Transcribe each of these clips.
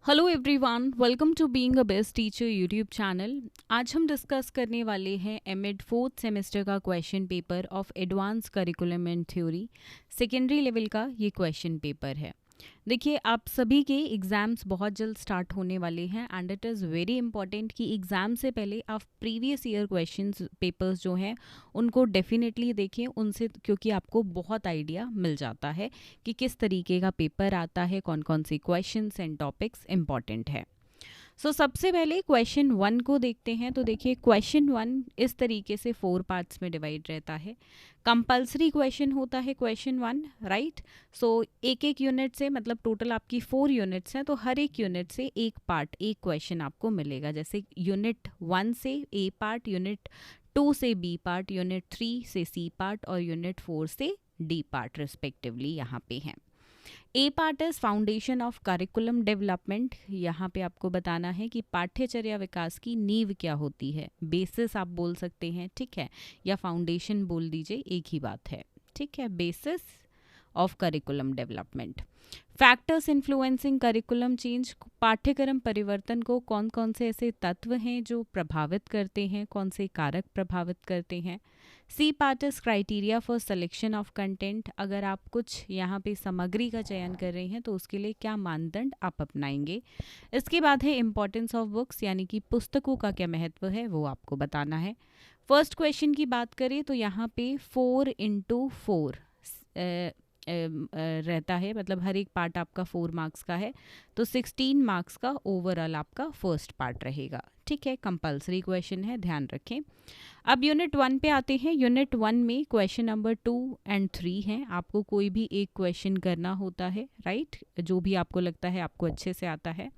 Hello everyone, welcome to being a best teacher YouTube channel. आज हम discuss करने वाले हैं एमएड फोर्थ सेमेस्टर का question paper of advance curriculum and theory. Secondary level का ये क्वेश्चन पेपर है। देखिए, आप सभी के एग्ज़ाम्स बहुत जल्द स्टार्ट होने वाले हैं and it is very important कि एग्ज़ाम से पहले आप प्रीवियस ईयर क्वेश्चंस पेपर्स जो हैं उनको डेफिनेटली देखें उनसे, क्योंकि आपको बहुत आइडिया मिल जाता है कि किस तरीके का पेपर आता है, कौन कौन से क्वेश्चंस एंड टॉपिक्स इंपॉर्टेंट है। सबसे पहले क्वेश्चन 1 को देखते हैं। तो देखिए, क्वेश्चन 1 इस तरीके से 4 पार्ट्स में डिवाइड रहता है। कंपल्सरी क्वेश्चन होता है क्वेश्चन 1, राइट। एक एक यूनिट से, मतलब टोटल आपकी 4 यूनिट्स हैं, तो हर एक यूनिट से एक पार्ट, एक क्वेश्चन आपको मिलेगा। जैसे यूनिट 1 से ए पार्ट, यूनिट 2 से बी पार्ट, यूनिट 3 से सी पार्ट और यूनिट 4 से डी पार्ट रिस्पेक्टिवली यहाँ पे हैं। A part is foundation of curriculum development. यहाँ पे आपको बताना है कि पाठ्यचर्या विकास की नींव क्या होती है। बेसिस आप बोल सकते हैं, ठीक है, या फाउंडेशन बोल दीजिए, एक ही बात है, ठीक है। Basis of curriculum development. Factors influencing curriculum change, पाठ्यक्रम परिवर्तन को कौन कौन से ऐसे तत्व हैं जो प्रभावित करते हैं, कौन से कारक प्रभावित करते हैं। C part is criteria for selection of content. अगर आप कुछ यहाँ पे सामग्री का चयन कर रहे हैं तो उसके लिए क्या मानदंड आप अपनाएंगे। इसके बाद है इम्पॉर्टेंस ऑफ बुक्स, यानी कि पुस्तकों का क्या महत्व है वो आपको बताना है। फर्स्ट क्वेश्चन की बात करें तो यहाँ पे 4x4 रहता है, मतलब हर एक पार्ट आपका 4 मार्क्स का है, तो 16 मार्क्स का ओवरऑल आपका फर्स्ट पार्ट रहेगा, ठीक है। कंपल्सरी क्वेश्चन है, ध्यान रखें। अब यूनिट 1 पे आते हैं। यूनिट 1 में क्वेश्चन नंबर 2 एंड 3 हैं। आपको कोई भी एक क्वेश्चन करना होता है, राइट, जो भी आपको लगता है आपको अच्छे से आता है।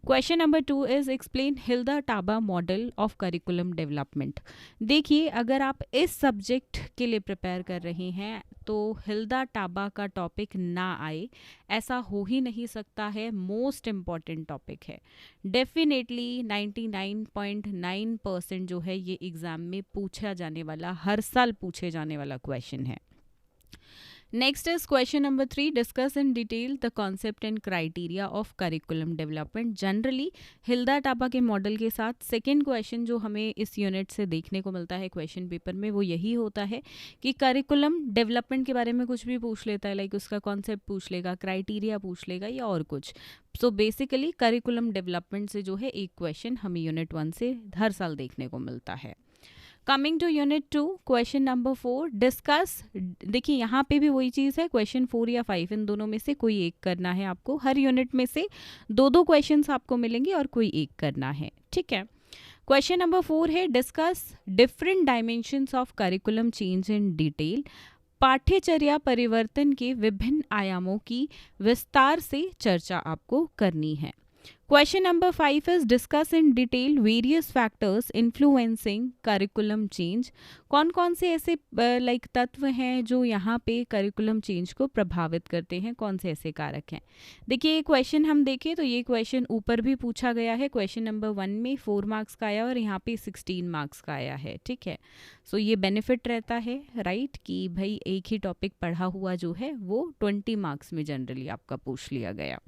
Question number 2 is explain Hilda Taba model of curriculum development. देखिए, अगर आप इस सब्जेक्ट के लिए प्रिपेयर कर रहे हैं तो हिल्दा टाबा का टॉपिक ना आए ऐसा हो ही नहीं सकता है। मोस्ट इम्पॉर्टेंट टॉपिक है, डेफिनेटली 99.9% जो है ये एग्ज़ाम में पूछा जाने वाला, हर साल पूछे जाने वाला क्वेश्चन है। Next is question number 3, discuss in detail the concept and criteria of curriculum development. Generally Hilda Taba के मॉडल के साथ सेकेंड क्वेश्चन जो हमें इस यूनिट से देखने को मिलता है क्वेश्चन पेपर में, वो यही होता है कि करिकुलम डेवलपमेंट के बारे में कुछ भी पूछ लेता है, लाइक उसका कॉन्सेप्ट पूछ लेगा, क्राइटेरिया पूछ लेगा या और कुछ। बेसिकली करिकुलम डेवलपमेंट से जो है एक क्वेश्चन हमें यूनिट 1 से हर साल देखने को मिलता है। Coming to unit 2, question number 4, discuss. देखिए, यहाँ पे भी वही चीज़ है, क्वेश्चन 4 या 5 इन दोनों में से कोई एक करना है आपको। हर यूनिट में से दो क्वेश्चंस आपको मिलेंगे और कोई एक करना है, ठीक है। क्वेश्चन नंबर 4 है discuss different dimensions of curriculum change in detail. पाठ्यचर्या परिवर्तन के विभिन्न आयामों की विस्तार से चर्चा आपको करनी है। Question number 5 is discuss in detail various factors influencing curriculum change. कौन कौन से ऐसे लाइक तत्व हैं जो यहाँ पे करिकुलम चेंज को प्रभावित करते हैं, कौन से ऐसे कारक हैं। देखिए, ये क्वेश्चन हम देखें तो ये क्वेश्चन ऊपर भी पूछा गया है। क्वेश्चन नंबर 1 में 4 मार्क्स का आया और यहाँ पे 16 मार्क्स का आया है, ठीक है। ये बेनिफिट रहता है, राइट, कि भाई एक ही टॉपिक पढ़ा हुआ जो है वो 20 मार्क्स में जनरली आपका पूछ लिया गया।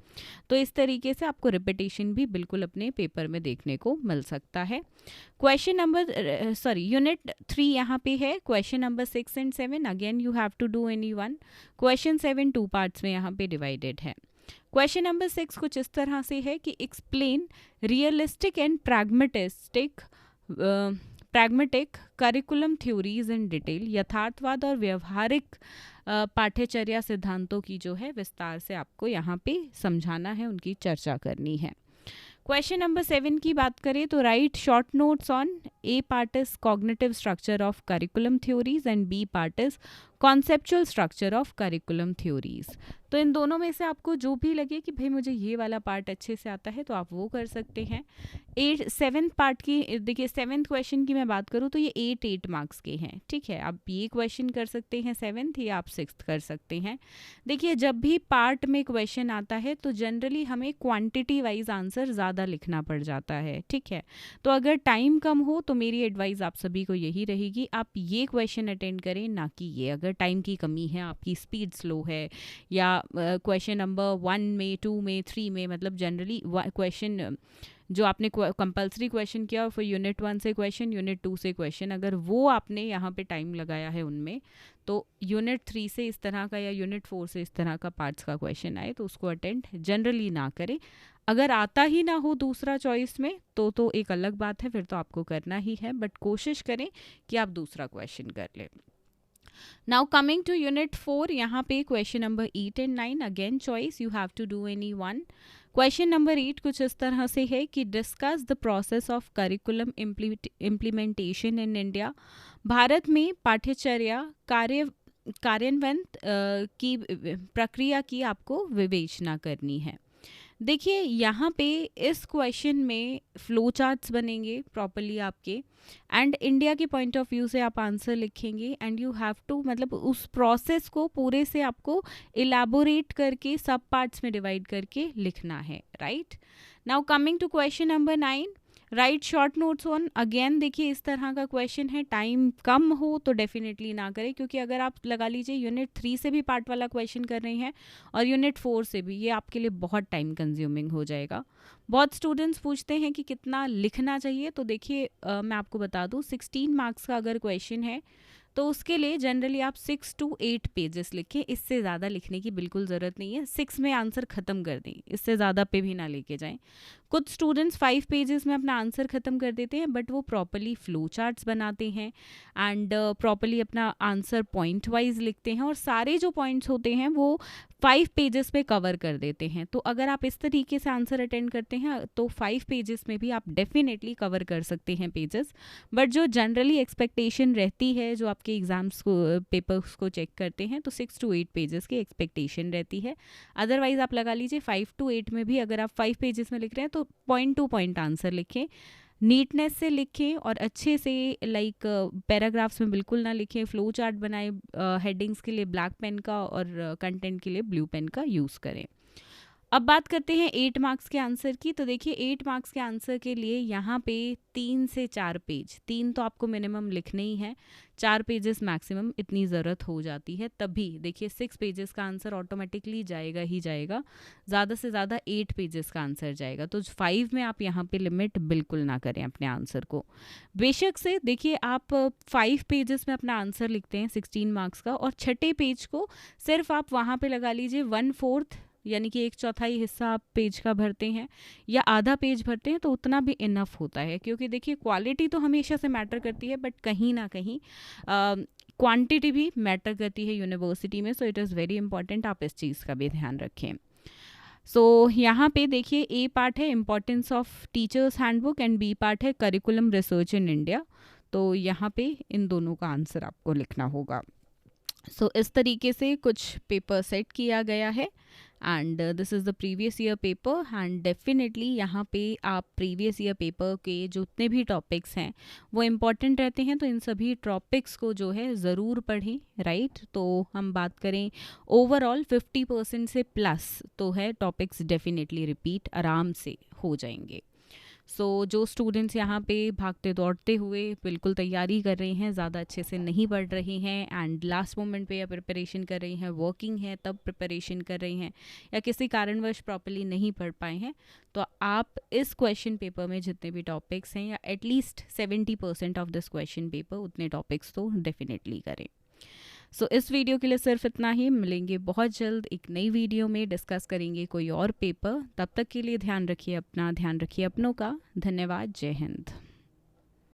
तो इस तरीके से आपको रिपीटेशन भी बिल्कुल अपने पेपर में देखने को मिल सकता है। क्वेश्चन नंबर यूनिट 3 यहाँ पे है। Question number 6 and 7 again you have to do any one. Question 7 2 parts में यहाँ पे डिवाइडेड है। क्वेश्चन नंबर 6 कुछ इस तरह से है कि explain realistic and pragmatic curriculum theories in detail. यथार्थवाद और व्यवहारिक पाठ्यचर्या सिद्धांतों की जो है विस्तार से आपको यहाँ पे समझाना है, उनकी चर्चा करनी है। क्वेश्चन नंबर 7 की बात करें तो write short notes on A part is cognitive structure of curriculum theories and B part is conceptual structure of curriculum theories. तो इन दोनों में से आपको जो भी लगे कि भाई मुझे ये वाला पार्ट अच्छे से आता है तो आप वो कर सकते हैं। 7th पार्ट की, देखिए 7th क्वेश्चन की मैं बात करूँ तो ये 8 मार्क्स के हैं, ठीक है। आप ये क्वेश्चन कर सकते हैं 7th, या आप 6th कर सकते हैं। देखिए, जब भी पार्ट में क्वेश्चन आता है तो जनरली हमें क्वांटिटी वाइज आंसर ज़्यादा लिखना पड़ जाता है, ठीक है। तो अगर टाइम कम हो तो मेरी एडवाइस आप सभी को यही रहेगी, आप ये क्वेश्चन अटेंड करें, ना कि ये। अगर टाइम की कमी है, आपकी स्पीड स्लो है, या या क्वेश्चन नंबर 1 में, 2 में, 3 में, मतलब जनरली क्वेश्चन जो आपने कंपलसरी क्वेश्चन किया फिर यूनिट 1 से क्वेश्चन, यूनिट 2 से क्वेश्चन, अगर वो आपने यहाँ पे टाइम लगाया है उनमें, तो यूनिट 3 से इस तरह का या यूनिट 4 से इस तरह का पार्ट्स का क्वेश्चन आए तो उसको अटेंड जनरली ना करें। अगर आता ही ना हो दूसरा चॉइस में तो एक अलग बात है, फिर तो आपको करना ही है, बट कोशिश करें कि आप दूसरा क्वेश्चन कर लें। नाउ कमिंग टू यूनिट 4, यहाँ पे question number 8 and 9, again choice, you have to do any one. Question number 8 कुछ इस तरह से है कि discuss the process of curriculum implementation in India. Bharat में पाठ्यचर्या कार्यान्वयन की प्रक्रिया की आपको विवेचना करनी है। देखिए यहाँ पे इस क्वेश्चन में फ्लो चार्ट्स बनेंगे प्रॉपरली आपके, एंड इंडिया के पॉइंट ऑफ व्यू से आप आंसर लिखेंगे, एंड यू हैव टू मतलब उस प्रोसेस को पूरे से आपको इलेबोरेट करके सब पार्ट्स में डिवाइड करके लिखना है, right. Now coming to question number 9, write short notes on. Again देखिए इस तरह का क्वेश्चन है, टाइम कम हो तो डेफिनेटली ना करें, क्योंकि अगर आप लगा लीजिए यूनिट 3 से भी पार्ट वाला क्वेश्चन कर रहे हैं और यूनिट 4 से भी, ये आपके लिए बहुत टाइम कंज्यूमिंग हो जाएगा। बहुत स्टूडेंट्स पूछते हैं कि कितना लिखना चाहिए, तो देखिए मैं आपको बता दूं 16 मार्क्स का अगर क्वेश्चन है तो उसके लिए जनरली आप 6 to 8 पेजेस लिखें, इससे ज़्यादा लिखने की बिल्कुल ज़रूरत नहीं है। 6 में आंसर ख़त्म कर दें, इससे ज़्यादा पे भी ना लेके जाएं। कुछ स्टूडेंट्स 5 पेजेस में अपना आंसर ख़त्म कर देते हैं, बट वो प्रॉपरली फ्लो चार्ट्स बनाते हैं एंड प्रॉपरली अपना आंसर पॉइंट वाइज लिखते हैं, और सारे जो पॉइंट्स होते हैं वो 5 पेजेस में कवर कर देते हैं। तो अगर आप इस तरीके से आंसर अटेंड करते हैं तो 5 पेजेस में भी आप डेफिनेटली कवर कर सकते हैं पेजेस। बट जो जनरली एक्सपेक्टेशन रहती है, जो आपके एग्जाम्स को पेपर्स को चेक करते हैं, तो 6 to 8 पेजेस की एक्सपेक्टेशन रहती है। अदरवाइज आप लगा लीजिए 5 to 8 में भी अगर आप 5 पेजेस में लिख रहे हैं तो पॉइंट टू पॉइंट आंसर लिखें, नीटनेस से लिखें और अच्छे से, लाइक पैराग्राफ्स में बिल्कुल ना लिखें। फ्लो चार्ट बनाए, हेडिंग्स के लिए ब्लैक पेन का और कंटेंट के लिए ब्लू पेन का यूज़ करें। अब बात करते हैं 8 मार्क्स के आंसर की। तो देखिए 8 मार्क्स के आंसर के लिए यहाँ पे 3 से 4 पेज, 3 तो आपको मिनिमम लिखने ही है, 4 पेजेस मैक्सिमम इतनी ज़रूरत हो जाती है। तभी देखिए 6 पेजेस का आंसर ऑटोमेटिकली जाएगा ही जाएगा, ज़्यादा से ज़्यादा 8 पेजेस का आंसर जाएगा। तो 5 में आप यहाँ पे लिमिट बिल्कुल ना करें अपने आंसर को। बेशक से देखिए आप 5 पेजेस में अपना आंसर लिखते हैं 16 मार्क्स का, और छठे पेज को सिर्फ आप वहाँ पे लगा लीजिए 1/4 यानी कि 1/4 हिस्सा आप पेज का भरते हैं या आधा पेज भरते हैं, तो उतना भी इनफ होता है। क्योंकि देखिए क्वालिटी तो हमेशा से मैटर करती है, बट कहीं ना कहीं क्वांटिटी भी मैटर करती है यूनिवर्सिटी में। So it is very important, आप इस चीज़ का भी ध्यान रखें। सो यहाँ पे देखिए ए पार्ट है importance of teachers handbook and B part है करिकुलम रिसर्च इन इंडिया। तो यहाँ पे इन दोनों का आंसर आपको लिखना होगा। सो इस तरीके से कुछ पेपर सेट किया गया है, and this is the previous year paper. And definitely यहाँ पे आप प्रीवियस ईयर पेपर के जितने भी टॉपिक्स हैं वो इम्पॉर्टेंट रहते हैं, तो इन सभी टॉपिक्स को जो है ज़रूर पढ़ें, राइट। तो हम बात करें ओवरऑल 50% से प्लस तो है टॉपिक्स डेफिनेटली रिपीट आराम से हो जाएंगे। सो जो स्टूडेंट्स यहाँ पे भागते दौड़ते हुए बिल्कुल तैयारी कर रहे हैं, ज़्यादा अच्छे से नहीं पढ़ रहे हैं एंड लास्ट मोमेंट पे या प्रिपरेशन कर रही हैं, वर्किंग है तब प्रिपरेशन कर रही हैं, या किसी कारणवश प्रॉपर्ली नहीं पढ़ पाए हैं, तो आप इस क्वेश्चन पेपर में जितने भी टॉपिक्स हैं या at least 70% of this question paper उतने टॉपिक्स तो डेफिनेटली करें। सो इस वीडियो के लिए सिर्फ इतना ही। मिलेंगे बहुत जल्द एक नई वीडियो में, डिस्कस करेंगे कोई और पेपर। तब तक के लिए ध्यान रखिए अपना, ध्यान रखिए अपनों का। धन्यवाद। जय हिंद।